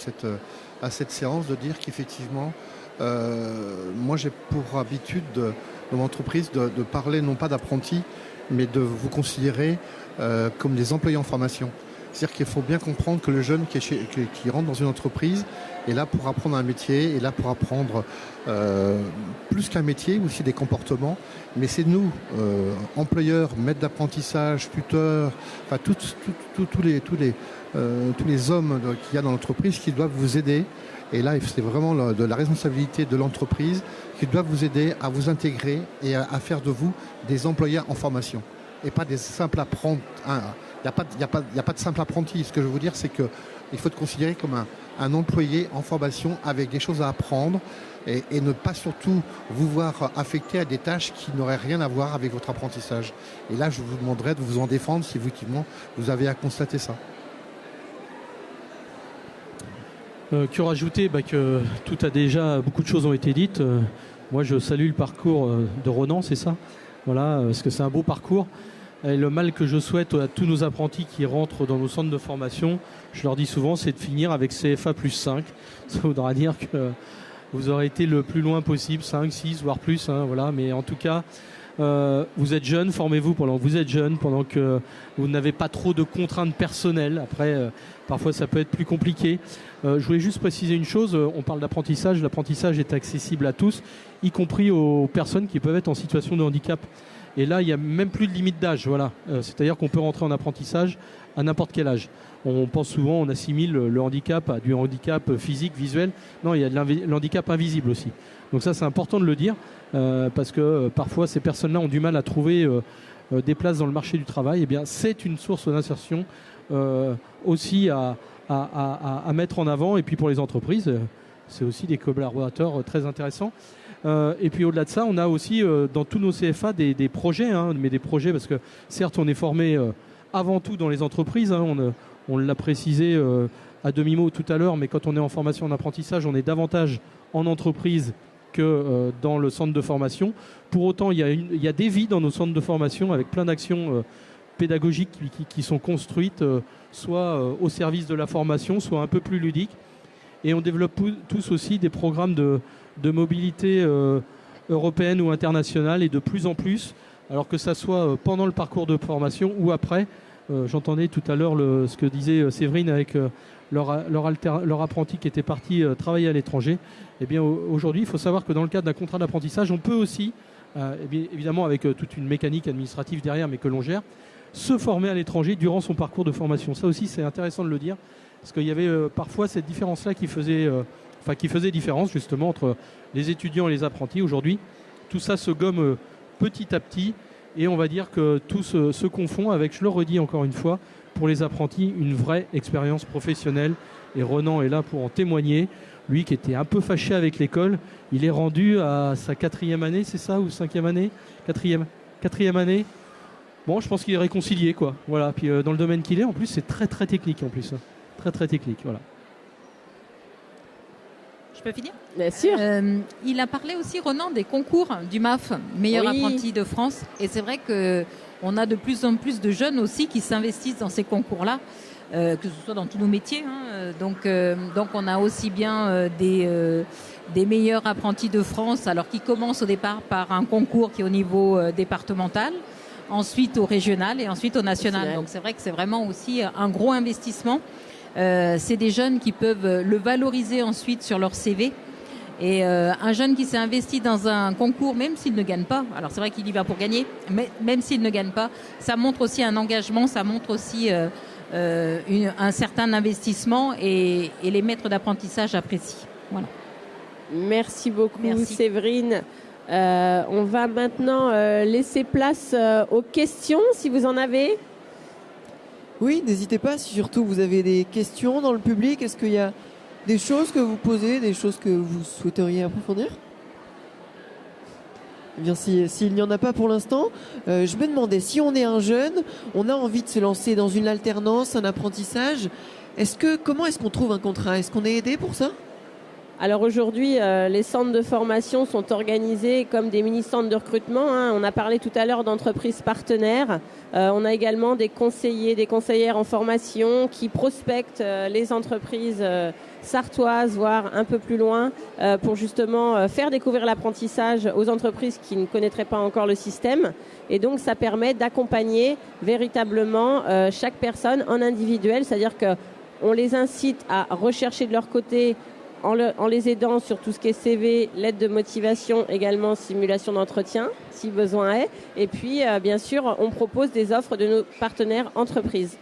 à cette séance, de dire qu'effectivement, moi j'ai pour habitude dans l'entreprise de parler non pas d'apprentis, mais de vous considérer comme des employés en formation. C'est-à-dire qu'il faut bien comprendre que le jeune qui rentre dans une entreprise est là pour apprendre un métier, est là pour apprendre plus qu'un métier, aussi des comportements. Mais c'est nous, employeurs, maîtres d'apprentissage, tuteurs, enfin tous les hommes qu'il y a dans l'entreprise qui doivent vous aider. Et là, c'est vraiment de la responsabilité de l'entreprise qui doit vous aider à vous intégrer et à faire de vous des employés en formation. Et pas des simples apprentis. Il n'y a pas de simple apprenti. Ce que je veux vous dire, c'est qu'il faut te considérer comme un employé en formation avec des choses à apprendre et ne pas surtout vous voir affecté à des tâches qui n'auraient rien à voir avec votre apprentissage. Et là, je vous demanderai de vous en défendre si effectivement vous avez à constater ça. Que rajouter que beaucoup de choses ont été dites. Moi, je salue le parcours de Renan, c'est ça. Voilà, parce que c'est un beau parcours. Et le mal que je souhaite à tous nos apprentis qui rentrent dans nos centres de formation, je leur dis souvent, c'est de finir avec CFA plus 5. Ça voudra dire que vous aurez été le plus loin possible, 5, 6, voire plus. Voilà. Mais en tout cas, vous êtes jeunes, formez-vous pendant que vous êtes jeunes, pendant que vous n'avez pas trop de contraintes personnelles. Après, parfois, ça peut être plus compliqué. Je voulais juste préciser une chose. On parle d'apprentissage. L'apprentissage est accessible à tous, y compris aux personnes qui peuvent être en situation de handicap. Et là, il n'y a même plus de limite d'âge. Voilà. C'est-à-dire qu'on peut rentrer en apprentissage à n'importe quel âge. On pense souvent, on assimile le handicap à du handicap physique, visuel. Non, il y a de l'handicap invisible aussi. Donc ça, c'est important de le dire, parce que parfois, ces personnes-là ont du mal à trouver des places dans le marché du travail. Eh bien, c'est une source d'insertion aussi à mettre en avant. Et puis pour les entreprises, c'est aussi des collaborateurs très intéressants. Et puis au-delà de ça, on a aussi dans tous nos CFA des projets, mais des projets parce que certes, on est formé avant tout dans les entreprises. On l'a précisé à demi-mot tout à l'heure, mais quand on est en formation en apprentissage, on est davantage en entreprise que dans le centre de formation. Pour autant, il y a des vies dans nos centres de formation avec plein d'actions pédagogiques qui sont construites soit au service de la formation, soit un peu plus ludiques. Et on développe tous aussi des programmes de mobilité européenne ou internationale et de plus en plus, alors que ça soit pendant le parcours de formation ou après. J'entendais tout à l'heure ce que disait Séverine avec leur apprenti qui était parti travailler à l'étranger. Eh bien, aujourd'hui, il faut savoir que dans le cadre d'un contrat d'apprentissage, on peut aussi, évidemment avec toute une mécanique administrative derrière, mais que l'on gère, se former à l'étranger durant son parcours de formation. Ça aussi, c'est intéressant de le dire, parce qu'il y avait parfois cette différence-là qui faisait différence justement entre les étudiants et les apprentis. Aujourd'hui, tout ça se gomme petit à petit, et on va dire que tout se confond avec, je le redis encore une fois, pour les apprentis, une vraie expérience professionnelle. Et Renan est là pour en témoigner. Lui qui était un peu fâché avec l'école, il est rendu à sa 4e année, c'est ça, ou 5e année, 4e année. Bon, je pense qu'il est réconcilié, quoi. Voilà. Puis dans le domaine qu'il est, en plus, c'est très très technique en plus. Très très technique, voilà. Je peux finir ? Bien sûr. Il a parlé aussi, Renan, des concours du MAF, meilleur apprenti de France. Et c'est vrai qu'on a de plus en plus de jeunes aussi qui s'investissent dans ces concours-là, que ce soit dans tous nos métiers. Donc on a aussi bien des meilleurs apprentis de France, alors qui commencent au départ par un concours qui est au niveau départemental, ensuite au régional et ensuite au national. Donc c'est vrai que c'est vraiment aussi un gros investissement. C'est des jeunes qui peuvent le valoriser ensuite sur leur CV Et un jeune qui s'est investi dans un concours, même s'il ne gagne pas, alors c'est vrai qu'il y va pour gagner, mais même s'il ne gagne pas, ça montre aussi un engagement, ça montre aussi un certain investissement et les maîtres d'apprentissage apprécient. Voilà. Merci beaucoup, Merci. Séverine. On va maintenant laisser place aux questions, si vous en avez. Oui, n'hésitez pas, si surtout vous avez des questions dans le public. Est-ce qu'il y a des choses que vous posez, des choses que vous souhaiteriez approfondir? Eh bien, s'il n'y en a pas pour l'instant, je me demandais, si on est un jeune, on a envie de se lancer dans une alternance, un apprentissage, comment est-ce qu'on trouve un contrat? Est-ce qu'on est aidé pour ça? Alors aujourd'hui, les centres de formation sont organisés comme des mini-centres de recrutement. Hein. On a parlé tout à l'heure d'entreprises partenaires. On a également des conseillers, des conseillères en formation qui prospectent les entreprises sartoises, voire un peu plus loin, pour justement faire découvrir l'apprentissage aux entreprises qui ne connaîtraient pas encore le système. Et donc ça permet d'accompagner véritablement chaque personne en individuel, c'est-à-dire qu'on les incite à rechercher de leur côté en les aidant sur tout ce qui est CV, lettre de motivation, également simulation d'entretien, si besoin est. Et puis, bien sûr, on propose des offres de nos partenaires entreprises.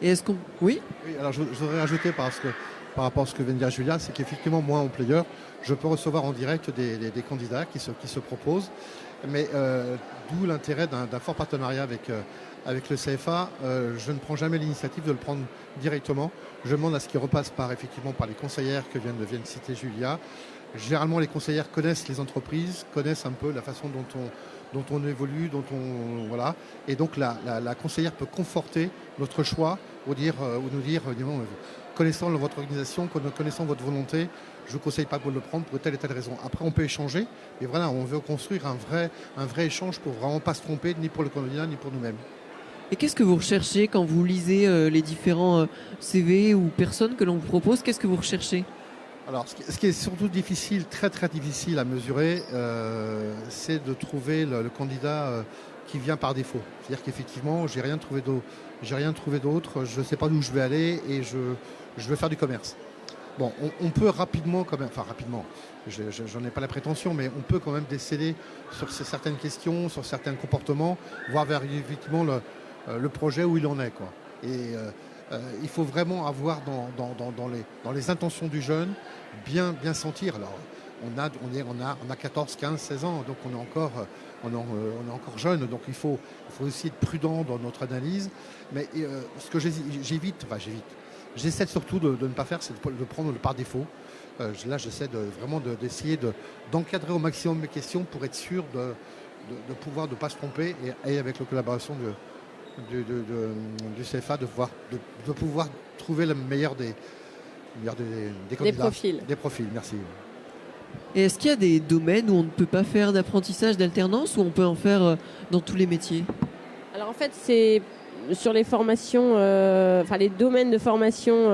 Et est-ce qu'on... Oui. Oui, alors je voudrais rajouter par rapport à ce que vient de dire Julia, c'est qu'effectivement, moi, en player, je peux recevoir en direct des candidats qui se proposent. Mais d'où l'intérêt d'un fort partenariat avec le CFA. Je ne prends jamais l'initiative de le prendre directement. Je demande à ce qu'il repasse effectivement par les conseillères que vient de citer Julia. Généralement, les conseillères connaissent les entreprises, connaissent un peu la façon dont on évolue, voilà. Et donc la conseillère peut conforter notre choix ou nous dire, connaissant votre organisation, connaissant votre volonté, je ne vous conseille pas de le prendre pour telle et telle raison. Après, on peut échanger, mais voilà, on veut construire un vrai échange pour vraiment pas se tromper, ni pour le candidat, ni pour nous-mêmes. Et qu'est-ce que vous recherchez quand vous lisez les différents CV ou personnes que l'on vous propose? Qu'est-ce que vous recherchez? Alors, ce qui est surtout difficile, très très difficile à mesurer, c'est de trouver le candidat qui vient par défaut. C'est-à-dire qu'effectivement, j'ai rien trouvé d'autre, je ne sais pas d'où je vais aller et je veux faire du commerce. Bon, on peut rapidement, j'en ai pas la prétention, mais on peut quand même déceler sur certaines questions, sur certains comportements, voir vers effectivement le projet où il en est, quoi. Et il faut vraiment avoir dans les intentions du jeune bien sentir. Alors, on a 14, 15, 16 ans, donc on est encore jeune, donc il faut aussi être prudent dans notre analyse. Mais ce que j'essaie surtout de ne pas faire, c'est de prendre par défaut. Là, j'essaie d'essayer d'encadrer au maximum mes questions pour être sûr de pouvoir ne pas se tromper et avec la collaboration du CFA de pouvoir trouver le meilleur des candidats. Des profils, merci. Et est-ce qu'il y a des domaines où on ne peut pas faire d'apprentissage, d'alternance, ou on peut en faire dans tous les métiers? Alors en fait, c'est sur les formations, les domaines de formation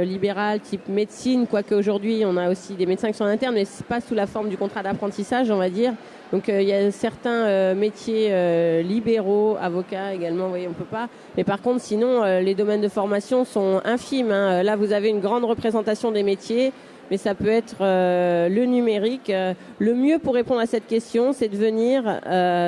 libérale type médecine, quoique aujourd'hui on a aussi des médecins qui sont en interne, mais c'est pas sous la forme du contrat d'apprentissage, on va dire. Donc il y a certains métiers libéraux, avocats également, vous voyez, on peut pas. Mais par contre, sinon, les domaines de formation sont infimes. Hein. Là, vous avez une grande représentation des métiers, mais ça peut être le numérique. Le mieux pour répondre à cette question, c'est de venir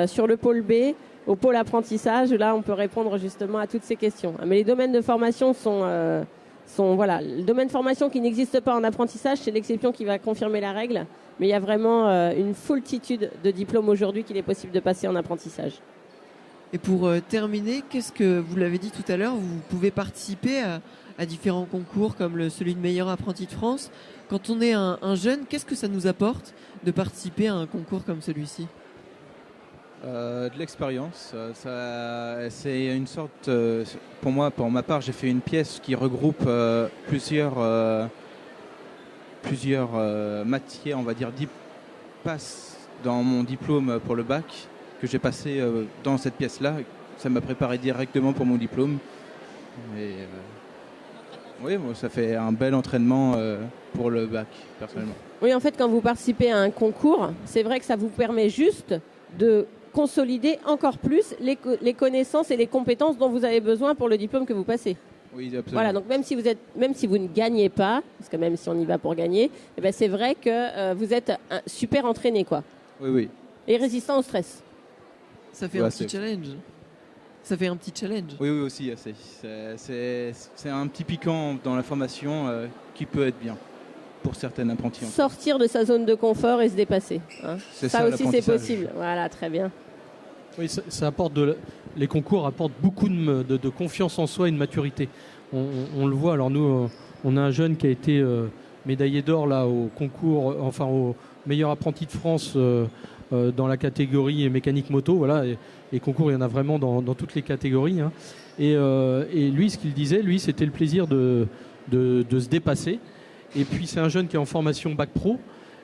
sur le pôle B, au pôle apprentissage. Là, on peut répondre justement à toutes ces questions. Mais les domaines de formation sont le domaine de formation qui n'existe pas en apprentissage, c'est l'exception qui va confirmer la règle. Mais il y a vraiment une foultitude de diplômes aujourd'hui qu'il est possible de passer en apprentissage. Et pour terminer, qu'est-ce que vous l'avez dit tout à l'heure, vous pouvez participer à différents concours comme celui de meilleur apprenti de France. Quand on est un jeune, qu'est-ce que ça nous apporte de participer à un concours comme celui-ci? De l'expérience. C'est une sorte, pour ma part, j'ai fait une pièce qui regroupe plusieurs matières, on va dire 10 passes dans mon diplôme pour le bac que j'ai passé dans cette pièce-là. Ça m'a préparé directement pour mon diplôme. Et, oui, ça fait un bel entraînement pour le bac, personnellement. Oui, en fait, quand vous participez à un concours, c'est vrai que ça vous permet juste de consolider encore plus les connaissances et les compétences dont vous avez besoin pour le diplôme que vous passez. Oui, absolument. Voilà, donc même si vous ne gagnez pas, parce que même si on y va pour gagner, eh ben c'est vrai que vous êtes super entraîné, quoi. Oui, oui. Et résistant au stress. Ça fait Ouais, un petit challenge. Ça fait un petit challenge. Oui, oui, aussi, assez. C'est un petit piquant dans la formation qui peut être bien pour certains apprentis. Sortir de sa zone de confort et se dépasser. Hein. C'est Ça ça, aussi, c'est l'apprentissage. possible. Voilà, très bien. Oui, ça apporte les concours apportent beaucoup de confiance en soi et de maturité. On le voit. Alors nous, on a un jeune qui a été médaillé d'or là au concours, enfin au meilleur apprenti de France dans la catégorie mécanique moto. Voilà, et concours, il y en a vraiment dans toutes les catégories. Hein. Et lui, ce qu'il disait, c'était le plaisir de se dépasser. Et puis c'est un jeune qui est en formation bac pro.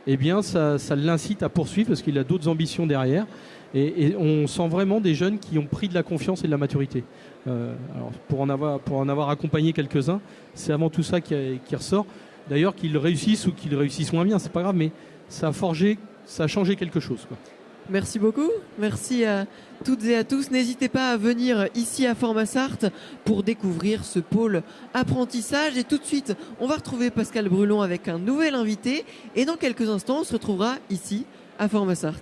Eh bien, ça l'incite à poursuivre parce qu'il a d'autres ambitions derrière. Et on sent vraiment des jeunes qui ont pris de la confiance et de la maturité. Alors pour en avoir accompagné quelques-uns, c'est avant tout ça qui ressort. D'ailleurs, qu'ils réussissent ou qu'ils réussissent moins bien, c'est pas grave, mais ça a changé quelque chose, quoi. Merci beaucoup. Merci à toutes et à tous. N'hésitez pas à venir ici à Formasart pour découvrir ce pôle apprentissage. Et tout de suite, on va retrouver Pascal Brulon avec un nouvel invité. Et dans quelques instants, on se retrouvera ici à Formasart.